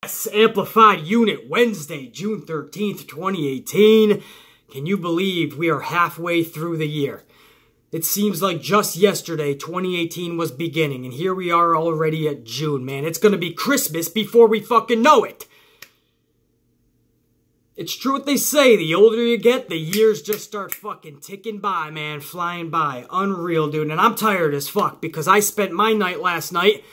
Yes, Amplified Unit, Wednesday, June 13th, 2018. Can you believe we are halfway through the year? It seems like just yesterday, 2018 was beginning, and here we are already at June, man. It's gonna be Christmas before we fucking know it. It's true what they say, the older you get, the years just start fucking ticking by, man, flying by. Unreal, dude, and I'm tired as fuck because I spent my night last night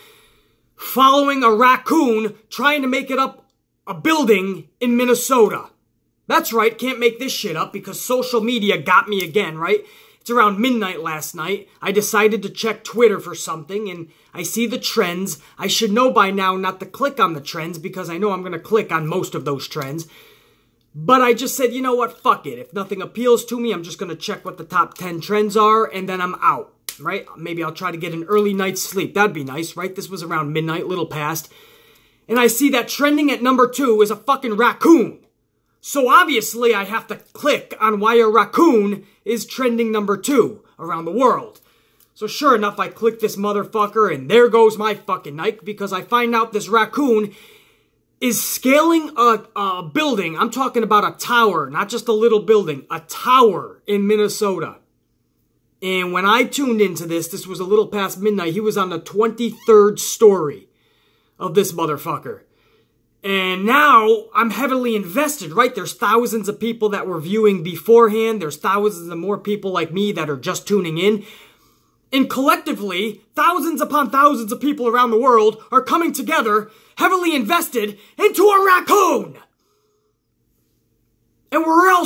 following a raccoon trying to make it up a building in Minnesota. That's right, can't make this shit up because social media got me again, right? It's around midnight last night. I decided to check Twitter for something and I see the trends. I should know by now not to click on the trends because I know I'm going to click on most of those trends. But I just said, you know what, fuck it. If nothing appeals to me, I'm just going to check what the top 10 trends are and then I'm out. Right? Maybe I'll try to get an early night's sleep. That'd be nice, right? This was around midnight, little past. And I see that trending at number 2 is a fucking raccoon. So obviously I have to click on why a raccoon is trending number 2 around the world. So sure enough, I click this motherfucker and there goes my fucking night because I find out this raccoon is scaling a building. I'm talking about a tower, not just a little building, a tower in Minnesota. And when I tuned into this was a little past midnight. He was on the 23rd story of this motherfucker. And now I'm heavily invested, right? There's thousands of people that were viewing beforehand. There's thousands of more people like me that are just tuning in. And collectively, thousands upon thousands of people around the world are coming together, heavily invested into a raccoon. And we're all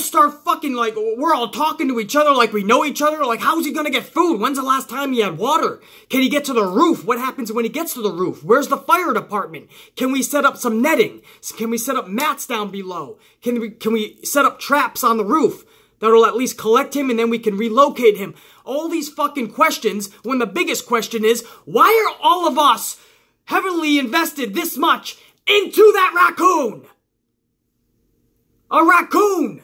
we're all talking to each other like we know each other. Like, how's he gonna get food? When's the last time he had water? Can he get to the roof? What happens when he gets to the roof? Where's the fire department? Can we set up some netting? Can we set up mats down below? Can we set up traps on the roof that'll at least collect him and then we can relocate him? All these fucking questions when the biggest question is, why are all of us heavily invested this much into that raccoon? A raccoon!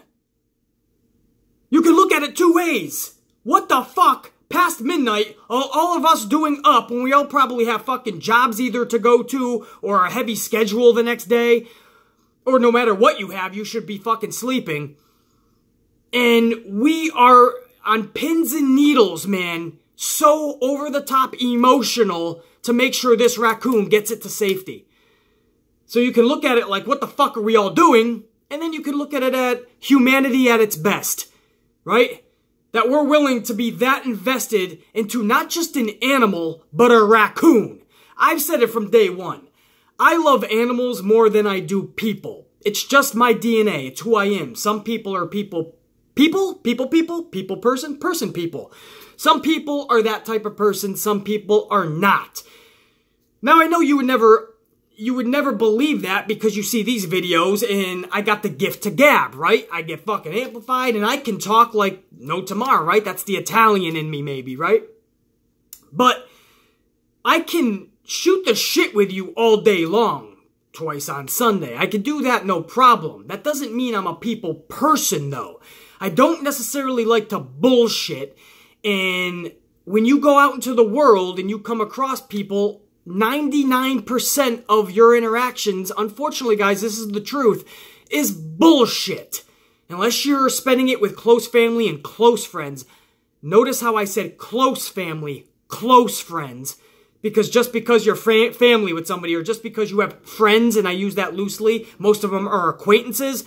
You can look at it two ways. What the fuck? Past midnight, all of us doing up when we all probably have fucking jobs either to go to or a heavy schedule the next day. Or no matter what you have, you should be fucking sleeping. And we are on pins and needles, man. So over the top emotional to make sure this raccoon gets it to safety. So you can look at it like, what the fuck are we all doing? And then you can look at it at humanity at its best, right? That we're willing to be that invested into not just an animal, but a raccoon. I've said it from day one. I love animals more than I do people. It's just my DNA. It's who I am. Some people are people, person, people. Some people are that type of person. Some people are not. Now, I know you would never believe that because you see these videos and I got the gift to gab, right? I get fucking amplified and I can talk like no tomorrow, right? That's the Italian in me maybe, right? But I can shoot the shit with you all day long, twice on Sunday. I can do that no problem. That doesn't mean I'm a people person though. I don't necessarily like to bullshit, and when you go out into the world and you come across people, 99% of your interactions, unfortunately guys, this is the truth, is bullshit. Unless you're spending it with close family and close friends. Notice how I said close family, close friends. Because just because you're family with somebody or just because you have friends, and I use that loosely, most of them are acquaintances,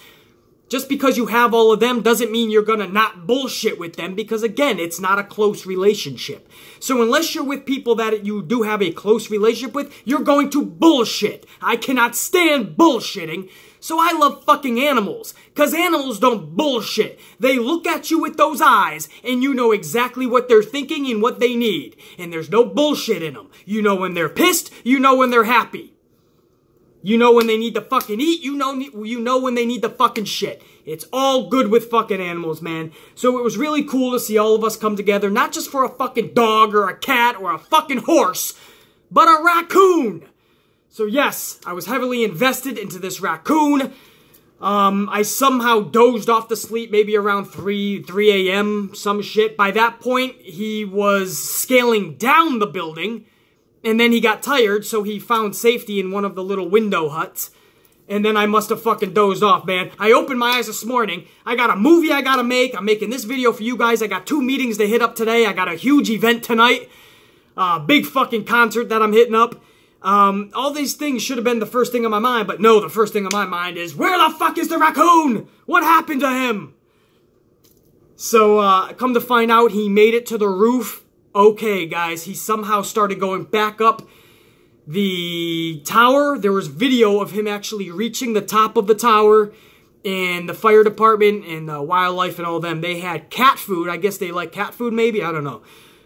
just because you have all of them doesn't mean you're gonna not bullshit with them because, again, it's not a close relationship. So unless you're with people that you do have a close relationship with, you're going to bullshit. I cannot stand bullshitting. So I love fucking animals because animals don't bullshit. They look at you with those eyes and you know exactly what they're thinking and what they need. And there's no bullshit in them. You know when they're pissed. You know when they're happy. You know when they need to fucking eat, you know when they need to fucking shit. It's all good with fucking animals, man. So it was really cool to see all of us come together, not just for a fucking dog or a cat or a fucking horse, but a raccoon. So yes, I was heavily invested into this raccoon. I somehow dozed off to sleep maybe around 3 a.m., some shit. By that point, he was scaling down the building. And then he got tired, so he found safety in one of the little window huts. And then I must have fucking dozed off, man. I opened my eyes this morning. I got a movie I gotta make. I'm making this video for you guys. I got 2 meetings to hit up today. I got a huge event tonight. Big fucking concert that I'm hitting up. All these things should have been the first thing on my mind, but no, the first thing on my mind is, where the fuck is the raccoon? What happened to him? So, come to find out, he made it to the roof. Okay, guys, he somehow started going back up the tower. There was video of him actually reaching the top of the tower, and the fire department and the wildlife and all them, they had cat food. I guess they like cat food, maybe? I don't know.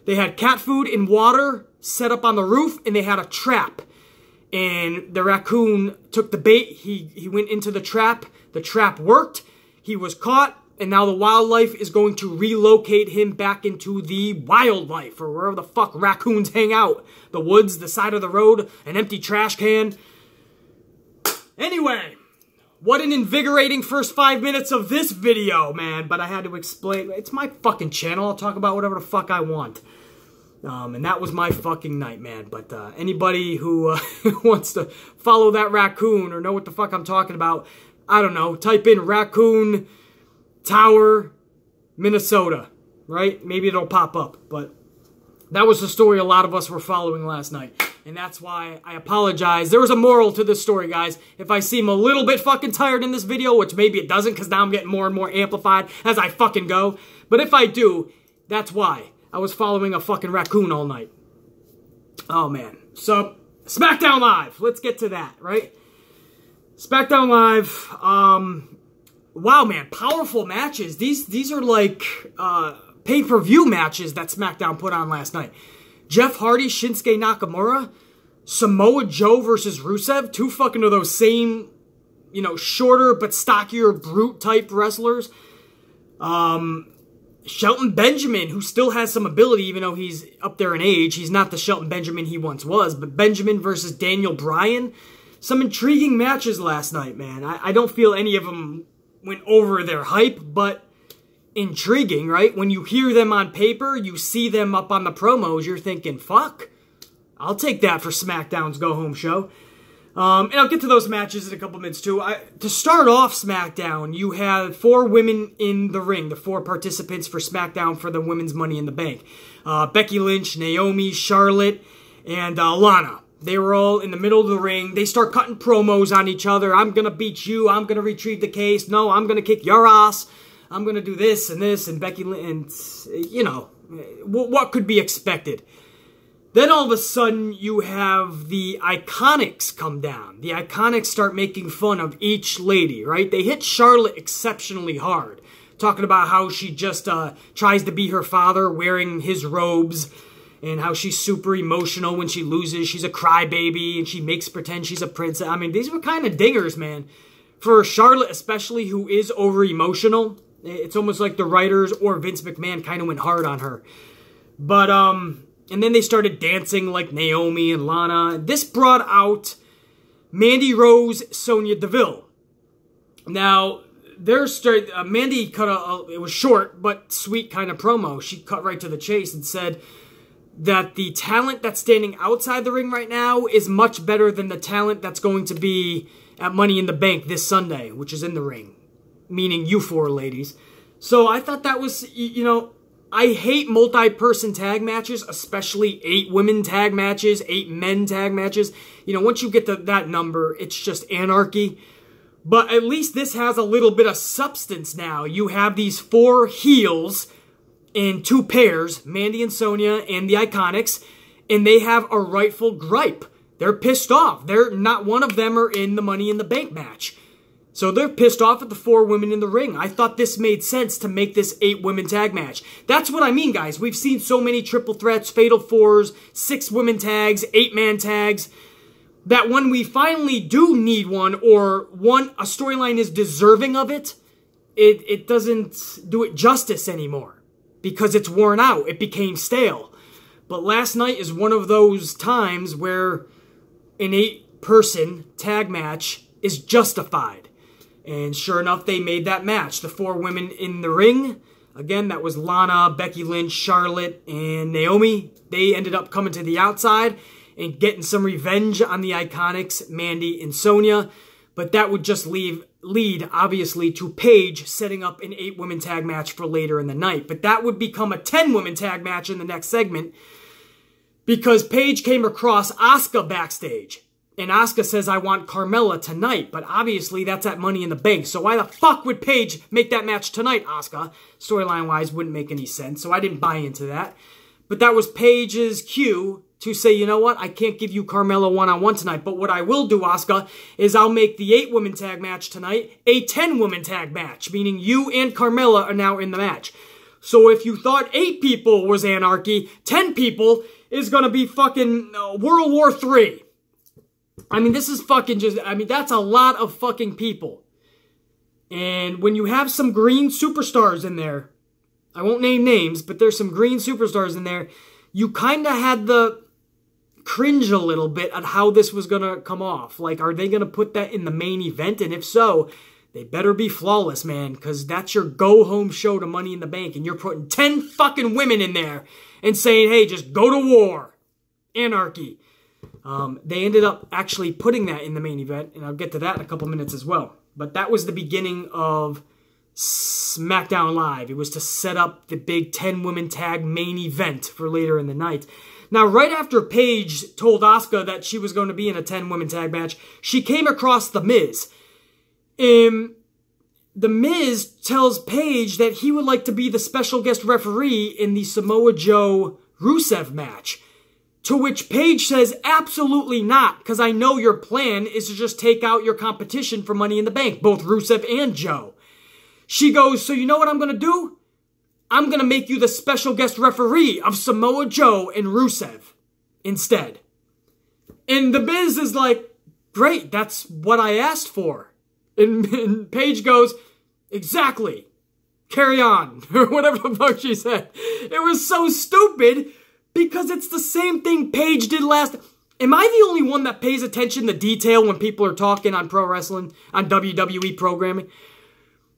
They had cat food and water set up on the roof, and they had a trap. And the raccoon took the bait. He went into the trap. The trap worked. He was caught. And now the wildlife is going to relocate him back into the wildlife, or wherever the fuck raccoons hang out. The woods, the side of the road, an empty trash can. Anyway, what an invigorating first 5 minutes of this video, man. But I had to explain. It's my fucking channel. I'll talk about whatever the fuck I want. And that was my fucking night, man. But anybody who wants to follow that raccoon or know what the fuck I'm talking about, I don't know. Type in raccoon tower, Minnesota, right? Maybe it'll pop up. But that was the story a lot of us were following last night. And that's why I apologize. There was a moral to this story, guys. If I seem a little bit fucking tired in this video, which maybe it doesn't, because now I'm getting more and more amplified as I fucking go. But if I do, that's why. I was following a fucking raccoon all night. Oh, man. So, SmackDown Live. Let's get to that, right? SmackDown Live, wow, man, powerful matches. These are like pay-per-view matches that SmackDown put on last night. Jeff Hardy, Shinsuke Nakamura, Samoa Joe versus Rusev. 2 fucking of those same, you know, shorter but stockier brute-type wrestlers. Shelton Benjamin, who still has some ability, even though he's up there in age. He's not the Shelton Benjamin he once was. But Benjamin versus Daniel Bryan. Some intriguing matches last night, man. I don't feel any of them went over their hype, but intriguing, right? When you hear them on paper, you see them up on the promos, you're thinking, fuck, I'll take that for SmackDown's go-home show. And I'll get to those matches in a couple minutes, too. To start off SmackDown, you have 4 women in the ring, the 4 participants for SmackDown for the Women's Money in the Bank. Becky Lynch, Naomi, Charlotte, and Lana. They were all in the middle of the ring. They start cutting promos on each other. I'm going to beat you. I'm going to retrieve the case. No, I'm going to kick your ass. I'm going to do this, and Becky Lynch, and, you know, what could be expected? Then all of a sudden, you have the Iconics come down. The Iconics start making fun of each lady, right? They hit Charlotte exceptionally hard, talking about how she just tries to be her father wearing his robes, and how she's super emotional when she loses. She's a crybaby, and she makes pretend she's a princess. I mean, these were kind of dingers, man. For Charlotte especially, who is over-emotional, it's almost like the writers or Vince McMahon kind of went hard on her. But, and then they started dancing like Naomi and Lana. This brought out Mandy Rose, Sonya Deville. Now, Mandy cut it was short but sweet kind of promo. She cut right to the chase and said that the talent that's standing outside the ring right now is much better than the talent that's going to be at Money in the Bank this Sunday, which is in the ring. Meaning you 4 ladies. So I thought that was, you know, I hate multi-person tag matches, especially 8 women tag matches, 8 men tag matches. You know, once you get to that number, it's just anarchy. But at least this has a little bit of substance now. You have these 4 heels in 2 pairs, Mandy and Sonya and the Iconics, and they have a rightful gripe. They're pissed off. Not one of them are in the Money in the Bank match. So they're pissed off at the 4 women in the ring. I thought this made sense to make this 8-women tag match. That's what I mean, guys. We've seen so many triple threats, fatal 4s, 6-women tags, 8-man tags, that when we finally do need one, or a storyline is deserving of it, it doesn't do it justice anymore. Because it's worn out. It became stale. But last night is one of those times where an 8-person tag match is justified. And sure enough, they made that match. The 4 women in the ring, again, that was Lana, Becky Lynch, Charlotte, and Naomi. They ended up coming to the outside and getting some revenge on the Iconics, Mandy and Sonya. But that would just lead, obviously, to Paige setting up an 8-woman tag match for later in the night. But that would become a 10-woman tag match in the next segment because Paige came across Asuka backstage. And Asuka says, I want Carmella tonight. But obviously, that's at Money in the Bank. So why the fuck would Paige make that match tonight, Asuka? Storyline-wise, wouldn't make any sense. So I didn't buy into that. But that was Paige's cue to say, you know what, I can't give you Carmella one-on-one tonight, but what I will do, Asuka, is I'll make the 8-woman tag match tonight a 10-woman tag match, meaning you and Carmella are now in the match. So if you thought 8 people was anarchy, 10 people is going to be fucking World War III. I mean, this is fucking just, I mean, that's a lot of fucking people. And when you have some green superstars in there, I won't name names, but there's some green superstars in there, you kind of had the cringe a little bit at how this was going to come off. Like, are they going to put that in the main event? And if so, they better be flawless, man, because that's your go-home show to Money in the Bank, and you're putting 10 fucking women in there and saying, hey, just go to war. Anarchy. They ended up actually putting that in the main event, and I'll get to that in a couple minutes as well. But that was the beginning of SmackDown Live. It was to set up the big 10-woman tag main event for later in the night. Now, right after Paige told Asuka that she was going to be in a 10-woman tag match, she came across The Miz. The Miz tells Paige that he would like to be the special guest referee in the Samoa Joe-Rusev match. To which Paige says, absolutely not, because I know your plan is to just take out your competition for Money in the Bank, both Rusev and Joe. She goes, so you know what I'm going to do? I'm going to make you the special guest referee of Samoa Joe and Rusev instead. And The Miz is like, great, that's what I asked for. And Paige goes, exactly, carry on, or whatever the fuck she said. It was so stupid because it's the same thing Paige did last. Am I the only one that pays attention to detail when people are talking on pro wrestling, on WWE programming?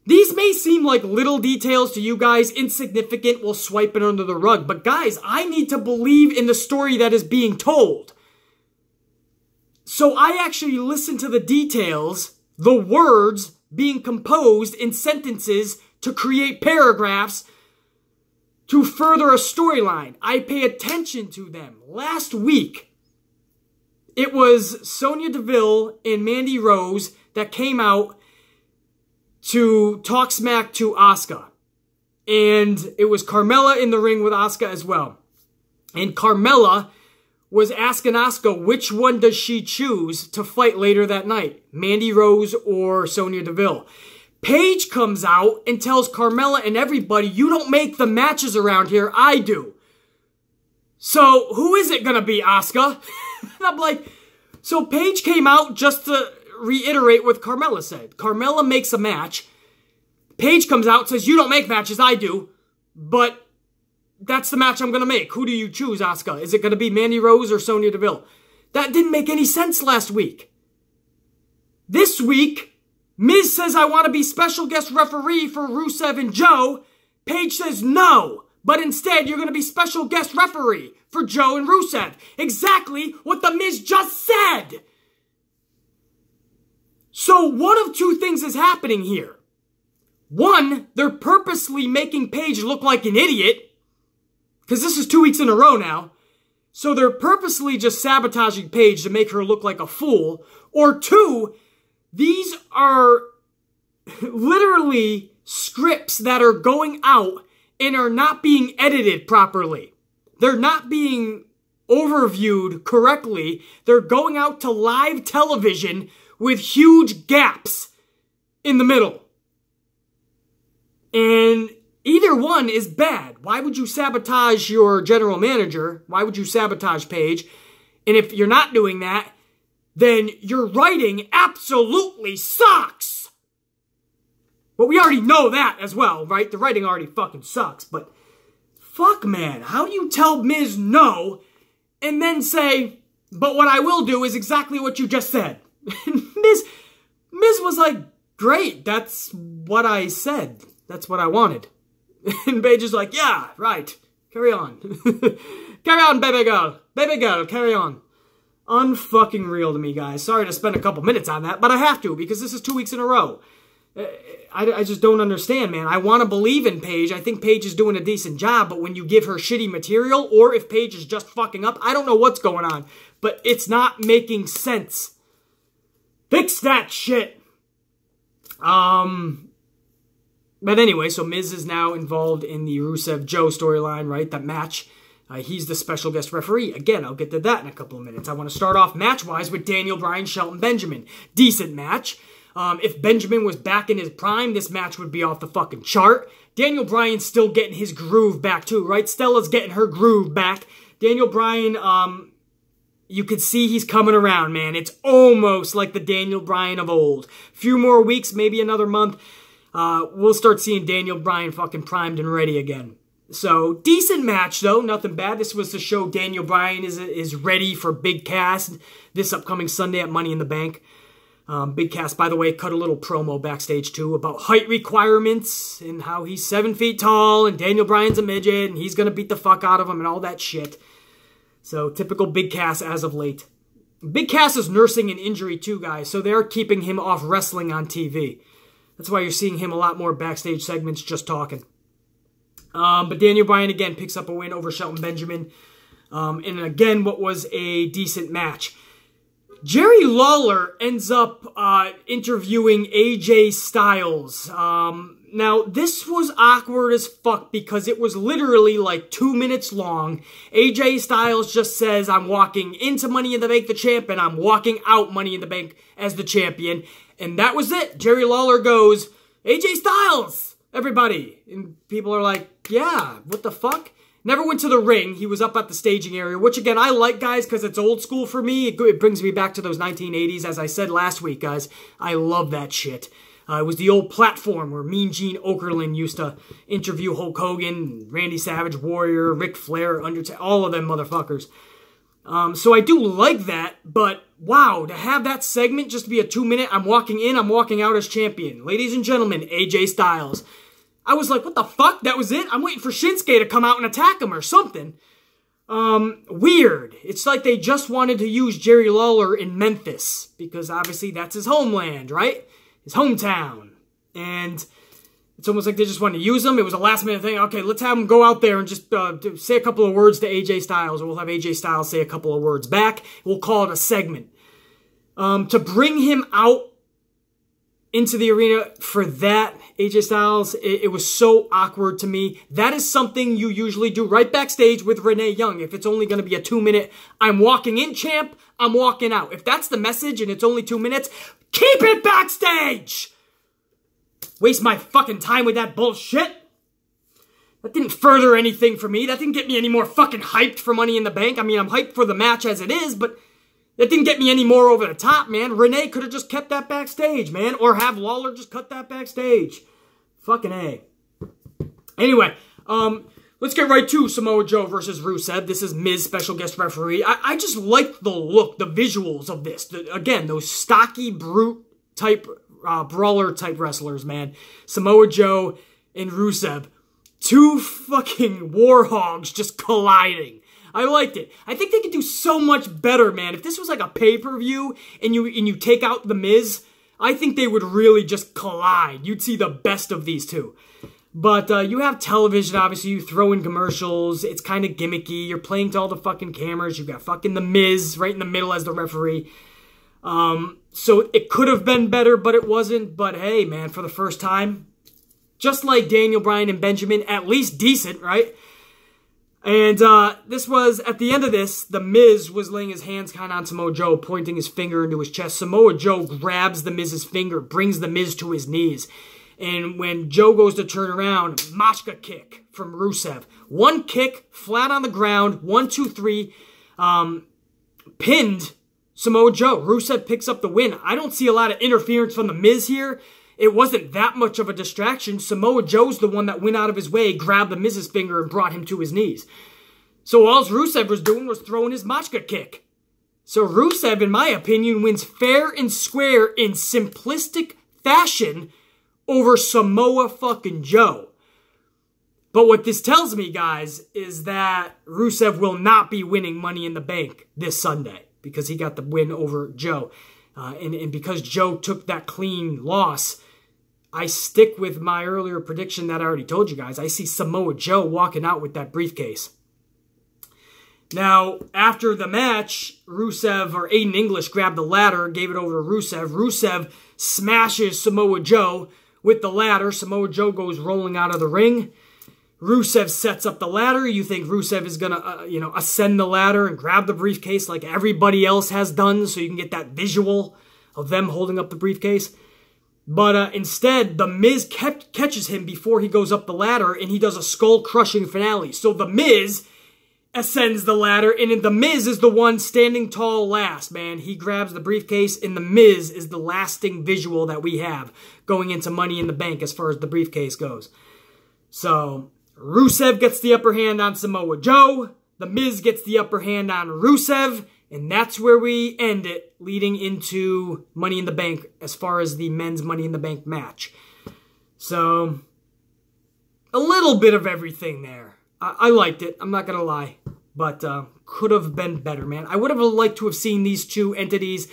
These may seem like little details to you guys, insignificant, we'll swipe it under the rug. But guys, I need to believe in the story that is being told. So I actually listen to the details, the words being composed in sentences to create paragraphs to further a storyline. I pay attention to them. Last week, it was Sonya Deville and Mandy Rose that came out to talk smack to Asuka. And it was Carmella in the ring with Asuka as well. And Carmella was asking Asuka which one does she choose to fight later that night, Mandy Rose or Sonya Deville. Paige comes out and tells Carmella and everybody, you don't make the matches around here, I do. So who is it going to be, Asuka? And I'm like, so Paige came out just to reiterate what Carmella said. Carmella makes a match. Paige comes out and says, you don't make matches, I do. But that's the match I'm going to make. Who do you choose, Asuka? Is it going to be Mandy Rose or Sonya Deville? That didn't make any sense last week. This week, Miz says, I want to be special guest referee for Rusev and Joe. Paige says, no. But instead, you're going to be special guest referee for Joe and Rusev. Exactly what the Miz just said. So one of two things is happening here. One, they're purposely making Paige look like an idiot. Because this is 2 weeks in a row now. So they're purposely just sabotaging Paige to make her look like a fool. Or two, these are literally scripts that are going out and are not being edited properly. They're not being overviewed correctly. They're going out to live television with huge gaps in the middle. And either one is bad. Why would you sabotage your general manager? Why would you sabotage Paige? And if you're not doing that, then your writing absolutely sucks. But we already know that as well, right? The writing already fucking sucks. But fuck, man. How do you tell Miz no and then say, but what I will do is exactly what you just said? And Miz was like, great, that's what I said. That's what I wanted. And Paige is like, yeah, right. Carry on. Carry on, baby girl. Baby girl, carry on. Unfucking real to me, guys. Sorry to spend a couple minutes on that, but I have to because this is 2 weeks in a row. I just don't understand, man. I want to believe in Paige. I think Paige is doing a decent job, but when you give her shitty material, or if Paige is just fucking up, I don't know what's going on, but it's not making sense. Fix that shit. But anyway, so Miz is now involved in the Rusev-Joe storyline, right? That match. He's the special guest referee. Again, I'll get to that in a couple of minutes. I want to start off match-wise with Daniel Bryan, Shelton Benjamin. Decent match. If Benjamin was back in his prime, this match would be off the fucking chart. Daniel Bryan's still getting his groove back too, right? Stella's getting her groove back. Daniel Bryan, you could see he's coming around, man. It's almost like the Daniel Bryan of old. Few more weeks, maybe another month, we'll start seeing Daniel Bryan fucking primed and ready again. So, decent match, though. Nothing bad. This was to show Daniel Bryan is ready for Big Cass this upcoming Sunday at Money in the Bank. Big Cass, by the way, cut a little promo backstage, too, about height requirements and how he's 7 feet tall and Daniel Bryan's a midget and he's going to beat the fuck out of him and all that shit. So, typical Big Cass as of late. Big Cass is nursing an injury, too, guys, so they're keeping him off wrestling on TV. That's why you're seeing him a lot more backstage segments just talking. But Daniel Bryan, again, picks up a win over Shelton Benjamin. And again, what was a decent match. Jerry Lawler ends up interviewing AJ Styles. Now, this was awkward as fuck because it was literally like 2 minutes long. AJ Styles just says, I'm walking into Money in the Bank the champ, and I'm walking out Money in the Bank as the champion. And that was it. Jerry Lawler goes, AJ Styles! Everybody. And people are like, yeah, what the fuck? Never went to the ring. He was up at the staging area, which, again, I like, guys, because it's old school for me. It brings me back to those 1980s. As I said last week, guys, I love that shit. It was the old platform where Mean Gene Okerlund used to interview Hulk Hogan, Randy Savage, Warrior, Ric Flair, Undertaker, all of them motherfuckers. So I do like that, but wow, to have that segment just be a 2 minute, I'm walking in, I'm walking out as champion. Ladies and gentlemen, AJ Styles. I was like, what the fuck? That was it? I'm waiting for Shinsuke to come out and attack him or something. Weird. It's like they just wanted to use Jerry Lawler in Memphis, because obviously that's his homeland, right? His hometown. And it's almost like they just wanted to use him. It was a last minute thing. Okay, let's have him go out there and just say a couple of words to AJ Styles, or we'll have AJ Styles say a couple of words back. We'll call it a segment. To bring him out into the arena for that, AJ Styles, it was so awkward to me. That is something you usually do right backstage with Renee Young. If it's only going to be a 2 minute, I'm walking in, champ, I'm walking out. If that's the message and it's only 2 minutes, keep it backstage! Waste my fucking time with that bullshit. That didn't further anything for me. That didn't get me any more fucking hyped for Money in the Bank. I mean, I'm hyped for the match as it is, but that didn't get me any more over the top, man. Renee could have just kept that backstage, man. Or have Lawler just cut that backstage. Fucking A. Anyway, let's get right to Samoa Joe versus Rusev. This is Miz, special guest referee. I just like the look, the visuals of this. Again, those stocky, brute type, brawler type wrestlers, man. Samoa Joe and Rusev. Two fucking war hogs just colliding. I liked it. I think they could do so much better, man. If this was like a pay-per-view and you take out The Miz, I think they would really just collide. You'd see the best of these two. But you have television, obviously. You throw in commercials. It's kind of gimmicky. You're playing to all the fucking cameras. You've got fucking The Miz right in the middle as the referee. So it could have been better, but it wasn't. But hey, man, for the first time, just like Daniel Bryan and Benjamin, at least decent, right? And this was, at the end of this, The Miz was laying his hands kind of on Samoa Joe, pointing his finger into his chest. Samoa Joe grabs The Miz's finger, brings The Miz to his knees. And when Joe goes to turn around, Machka kick from Rusev. One kick, flat on the ground, 1, 2, 3, pinned Samoa Joe. Rusev picks up the win. I don't see a lot of interference from The Miz here. It wasn't that much of a distraction. Samoa Joe's the one that went out of his way, grabbed The Miz's finger, and brought him to his knees. So all Rusev was doing was throwing his Machka kick. So Rusev, in my opinion, wins fair and square in simplistic fashion over Samoa fucking Joe. But what this tells me, guys, is that Rusev will not be winning Money in the Bank this Sunday. because he got the win over Joe. And because Joe took that clean loss, I stick with my earlier prediction that I already told you guys. I see Samoa Joe walking out with that briefcase. Now, after the match, Rusev, or Aiden English, grabbed the ladder, gave it over to Rusev. Rusev smashes Samoa Joe with the ladder. Samoa Joe goes rolling out of the ring. Rusev sets up the ladder. You think Rusev is going to, ascend the ladder and grab the briefcase like everybody else has done so you can get that visual of them holding up the briefcase. But instead, The Miz catches him before he goes up the ladder, and he does a skull-crushing finale. So The Miz ascends the ladder, and The Miz is the one standing tall last, man. He grabs the briefcase, and The Miz is the lasting visual that we have going into Money in the Bank as far as the briefcase goes. So Rusev gets the upper hand on Samoa Joe. The Miz gets the upper hand on Rusev. And that's where we end it, leading into Money in the Bank as far as the men's Money in the Bank match. So, a little bit of everything there. I liked it, I'm not going to lie. But could have been better, man. I would have liked to have seen these two entities,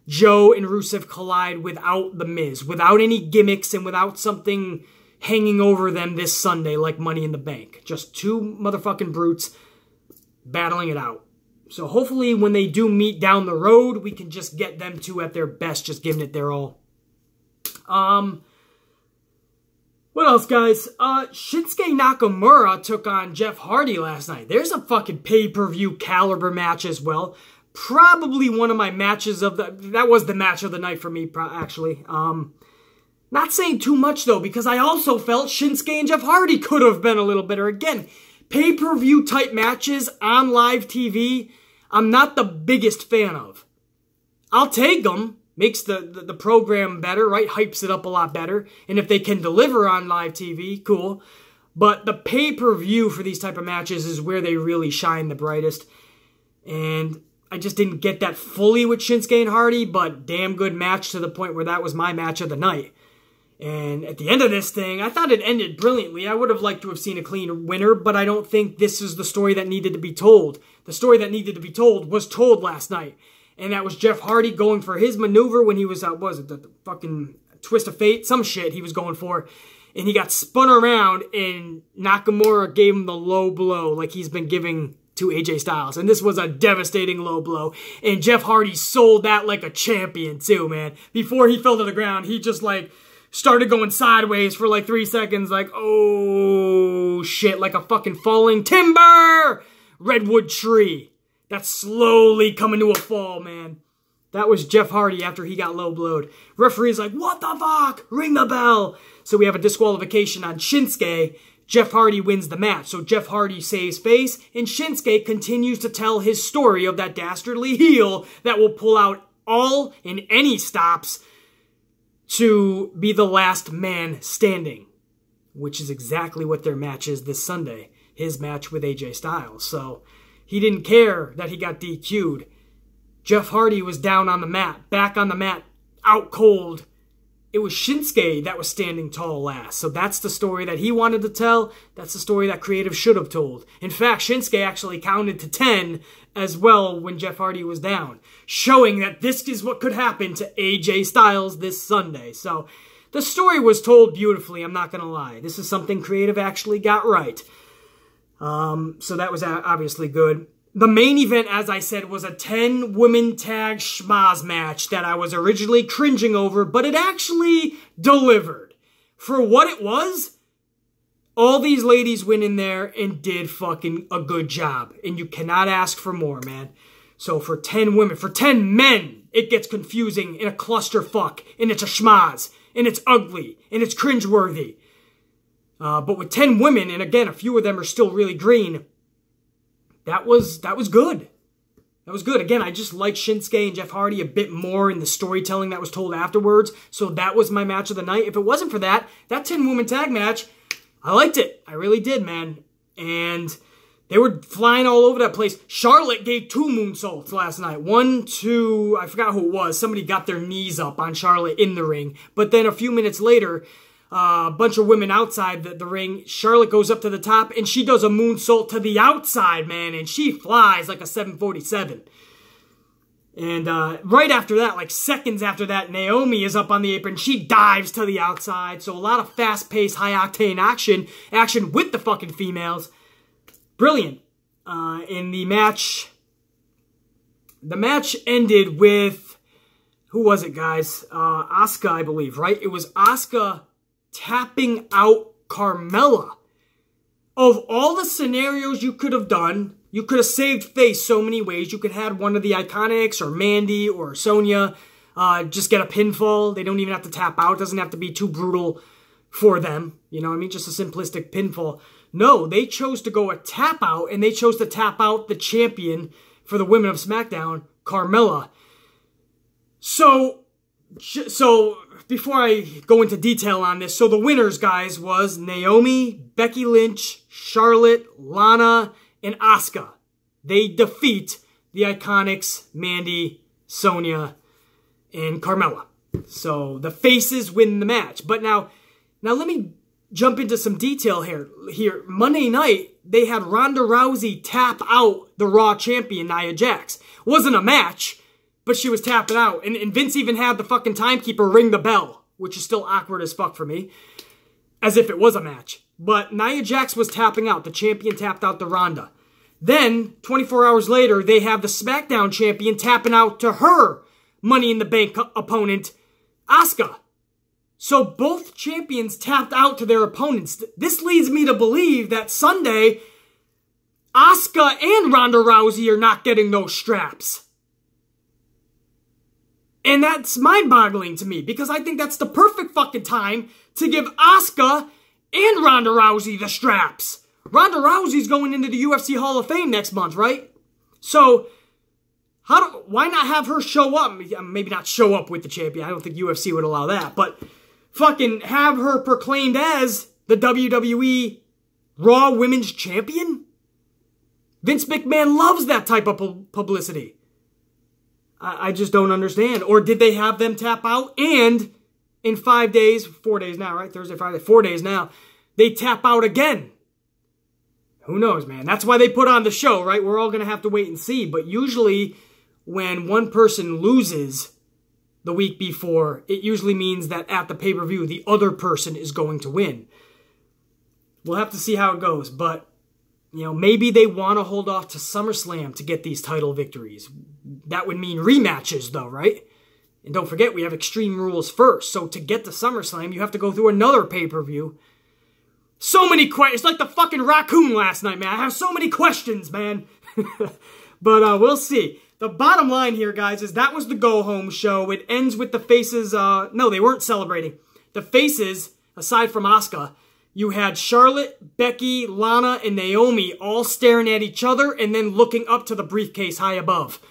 Joe and Rusev, collide without The Miz. Without any gimmicks and without something hanging over them this Sunday like Money in the Bank. Just two motherfucking brutes battling it out. So hopefully when they do meet down the road, we can just get them two at their best, just giving it their all. What else, guys? Shinsuke Nakamura took on Jeff Hardy last night. There's a fucking pay-per-view caliber match as well. Probably one of my matches of that was the match of the night for me, actually. Not saying too much, though, because I also felt Shinsuke and Jeff Hardy could have been a little better. Again, pay-per-view type matches on live TV, I'm not the biggest fan of. I'll take them. Makes the program better, right? Hypes it up a lot better. And if they can deliver on live TV, cool. But the pay-per-view for these type of matches is where they really shine the brightest. And I just didn't get that fully with Shinsuke and Hardy, but damn good match to the point where that was my match of the night. And at the end of this thing, I thought it ended brilliantly. I would have liked to have seen a clean winner, but I don't think this is the story that needed to be told. The story that needed to be told was told last night. And that was Jeff Hardy going for his maneuver when he was, what was it, the fucking twist of fate? Some shit he was going for. And he got spun around, and Nakamura gave him the low blow like he's been giving to AJ Styles. And this was a devastating low blow. And Jeff Hardy sold that like a champion too, man. Before he fell to the ground, he just like started going sideways for like 3 seconds, like, oh shit, like a fucking falling timber redwood tree that's slowly coming to a fall, man. That was Jeff Hardy after he got low blowed. Referee's like, what the fuck? Ring the bell. So we have a disqualification on Shinsuke. Jeff Hardy wins the match. So Jeff Hardy saves face, and Shinsuke continues to tell his story of that dastardly heel that will pull out all and any stops to be the last man standing, which is exactly what their match is this Sunday. His match with AJ Styles. So he didn't care that he got DQ'd. Jeff Hardy was down on the mat, back on the mat, out cold. It was Shinsuke that was standing tall last. So that's the story that he wanted to tell. That's the story that creative should have told. In fact, Shinsuke actually counted to 10 as well when Jeff Hardy was down, showing that this is what could happen to AJ Styles this Sunday. So the story was told beautifully, I'm not going to lie. This is something creative actually got right. So that was obviously good. The main event, as I said, was a 10-women tag schmaz match that I was originally cringing over, but it actually delivered. For what it was, all these ladies went in there and did fucking a good job. And you cannot ask for more, man. So for 10 women, for 10 men, it gets confusing and a clusterfuck, and it's a schmaz, and it's ugly, and it's cringeworthy. But with 10 women, and again, a few of them are still really green, that was good. That was good. Again, I just like Shinsuke and Jeff Hardy a bit more in the storytelling that was told afterwards. So that was my match of the night. If it wasn't for that 10-woman tag match, I liked it. I really did, man. And they were flying all over that place. Charlotte gave 2 moonsaults last night. 1, 2, I forgot who it was. Somebody got their knees up on Charlotte in the ring. But then a few minutes later, a bunch of women outside the ring. Charlotte goes up to the top, and she does a moonsault to the outside, man, and she flies like a 747. And right after that, like seconds after that, Naomi is up on the apron. She dives to the outside. So a lot of fast-paced, high-octane action with the fucking females. Brilliant. In the match ended with, who was it, guys? Asuka, I believe, right? It was Asuka tapping out Carmella. Of all the scenarios you could have done, you could have saved face so many ways. You could have had one of the Iconics or Mandy or Sonya just get a pinfall. They don't even have to tap out. It doesn't have to be too brutal for them. You know what I mean? Just a simplistic pinfall. No, they chose to go a tap out, and they chose to tap out the champion for the women of SmackDown, Carmella. So before I go into detail on this, so the winners, guys, was Naomi, Becky Lynch, Charlotte, Lana, and Asuka. They defeat the Iconics, Mandy, Sonya, and Carmella. So the faces win the match. But now let me jump into some detail here. Monday night, they had Ronda Rousey tap out the Raw champion, Nia Jax. Wasn't a match, but she was tapping out. And Vince even had the fucking timekeeper ring the bell, which is still awkward as fuck for me, as if it was a match. But Nia Jax was tapping out. The champion tapped out to Ronda. Then, 24 hours later, they have the SmackDown champion tapping out to her Money in the Bank opponent, Asuka. So both champions tapped out to their opponents. This leads me to believe that Sunday, Asuka and Ronda Rousey are not getting those straps. And that's mind-boggling to me, because I think that's the perfect fucking time to give Asuka and Ronda Rousey the straps. Ronda Rousey's going into the UFC Hall of Fame next month, right? So, why not have her show up? Maybe not show up with the champion. I don't think UFC would allow that. But fucking have her proclaimed as the WWE Raw Women's Champion? Vince McMahon loves that type of publicity. I just don't understand. Or did they have them tap out and in 5 days, 4 days now, right? Thursday, Friday, 4 days now, they tap out again? Who knows, man? That's why they put on the show, right? We're all going to have to wait and see. But usually when one person loses the week before, it usually means that at the pay-per-view, the other person is going to win. We'll have to see how it goes. But, you know, maybe they want to hold off to SummerSlam to get these title victories. That would mean rematches, though, right? And don't forget, we have Extreme Rules first. So to get to SummerSlam, you have to go through another pay-per-view. So many questions. It's like the fucking raccoon last night, man. I have so many questions, man. But we'll see. The bottom line here, guys, is that was the go-home show. It ends with the faces. No, they weren't celebrating. The faces, aside from Asuka, you had Charlotte, Becky, Lana, and Naomi all staring at each other and then looking up to the briefcase high above.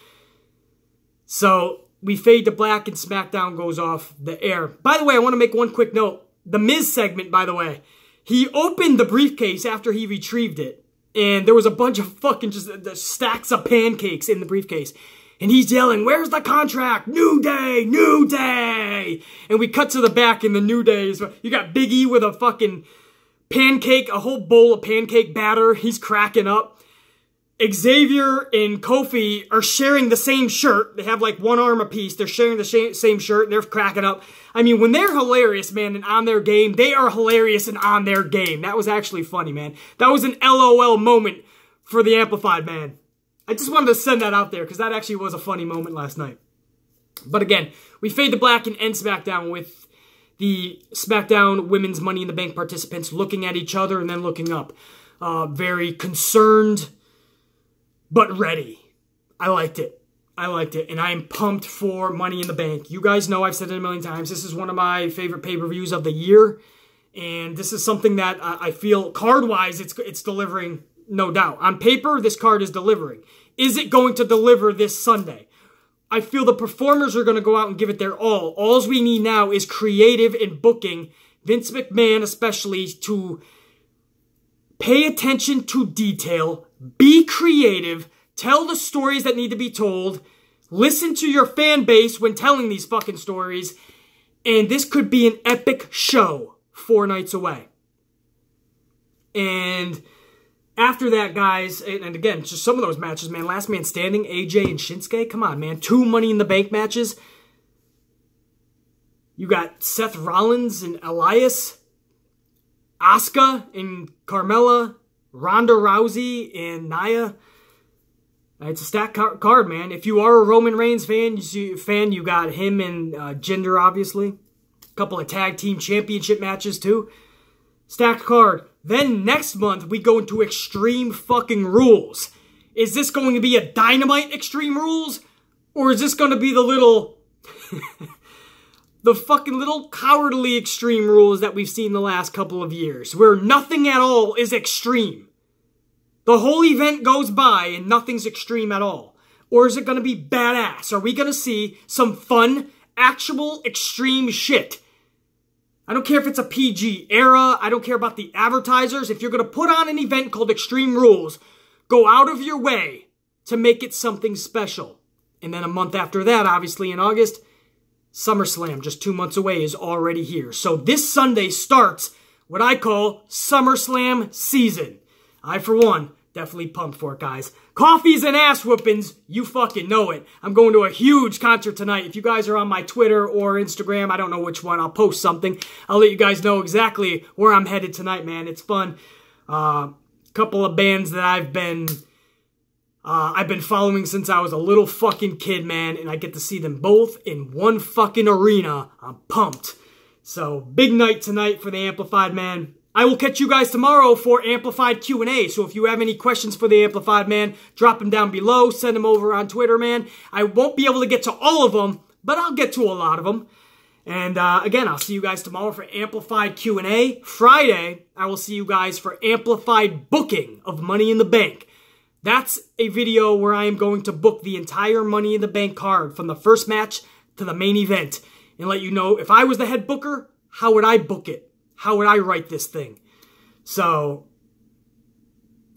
So we fade to black and SmackDown goes off the air. By the way, I want to make one quick note. The Miz segment, by the way. He opened the briefcase after he retrieved it. And there was a bunch of fucking just stacks of pancakes in the briefcase. And he's yelling, "Where's the contract? New Day! New Day!" And we cut to the back in the New Days. You got Big E with a fucking pancake, a whole bowl of pancake batter. He's cracking up. Xavier and Kofi are sharing the same shirt. They have like one arm apiece. They're sharing the same shirt and they're cracking up. I mean, when they're hilarious, man, and on their game, they are hilarious and on their game. That was actually funny, man. That was an LOL moment for the Amplified, man. I just wanted to send that out there because that actually was a funny moment last night. But again, we fade to black and end SmackDown with the SmackDown Women's Money in the Bank participants looking at each other and then looking up. Very concerned, but ready. I liked it. I liked it. And I am pumped for Money in the Bank. You guys know I've said it a million times. This is one of my favorite pay-per-views of the year. And this is something that I feel card-wise it's delivering, no doubt. On paper, this card is delivering. Is it going to deliver this Sunday? I feel the performers are going to go out and give it their all. All we need now is creative and booking. Vince McMahon especially to pay attention to detail, be creative, tell the stories that need to be told, listen to your fan base when telling these fucking stories, and this could be an epic show 4 nights away. And After that, guys, and again, just some of those matches, man. Last man standing, AJ and Shinsuke. Come on, man. 2 Money in the Bank matches. You got Seth Rollins and Elias, Asuka and Carmella, Ronda Rousey and Nia. It's a stacked card, man. If you are a Roman Reigns fan, you got him and Jinder, obviously. A couple of tag team championship matches, too. Stacked card. Then next month, we go into Extreme fucking Rules. Is this going to be a Dynamite Extreme Rules? Or is this going to be the little... the fucking little cowardly Extreme Rules that we've seen the last couple of years, where nothing at all is extreme? The whole event goes by and nothing's extreme at all. Or is it going to be badass? Are we going to see some fun, actual extreme shit? I don't care if it's a PG era. I don't care about the advertisers. If you're going to put on an event called Extreme Rules, go out of your way to make it something special. And then a month after that, obviously in August, SummerSlam, just 2 months away, is already here. So this Sunday starts what I call SummerSlam season. I, for one, definitely pumped for it, guys. Coffees and ass whoopings, you fucking know it. I'm going to a huge concert tonight. If you guys are on my Twitter or Instagram, I don't know which one, I'll post something. I'll let you guys know exactly where I'm headed tonight, man. It's fun. Couple of bands that I've been following since I was a little fucking kid, man, and I get to see them both in one fucking arena. I'm pumped. So, big night tonight for the Amplified Man. I will catch you guys tomorrow for Amplified Q&A. So if you have any questions for the Amplified Man, drop them down below. Send them over on Twitter, man. I won't be able to get to all of them, but I'll get to a lot of them. And again, I'll see you guys tomorrow for Amplified Q&A. Friday, I will see you guys for Amplified Booking of Money in the Bank. That's a video where I am going to book the entire Money in the Bank card from the first match to the main event and let you know if I was the head booker, how would I book it? How would I write this thing? So,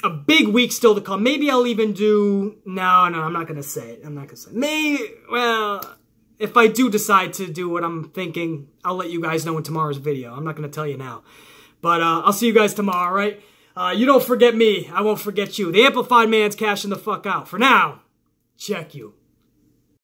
a big week still to come. Maybe I'll even do... No, I'm not going to say it. I'm not going to say it. Maybe, well, if I do decide to do what I'm thinking, I'll let you guys know in tomorrow's video. I'm not going to tell you now. But I'll see you guys tomorrow, all right? You don't forget me. I won't forget you. The Amplified Man's cashing the fuck out. For now, check you.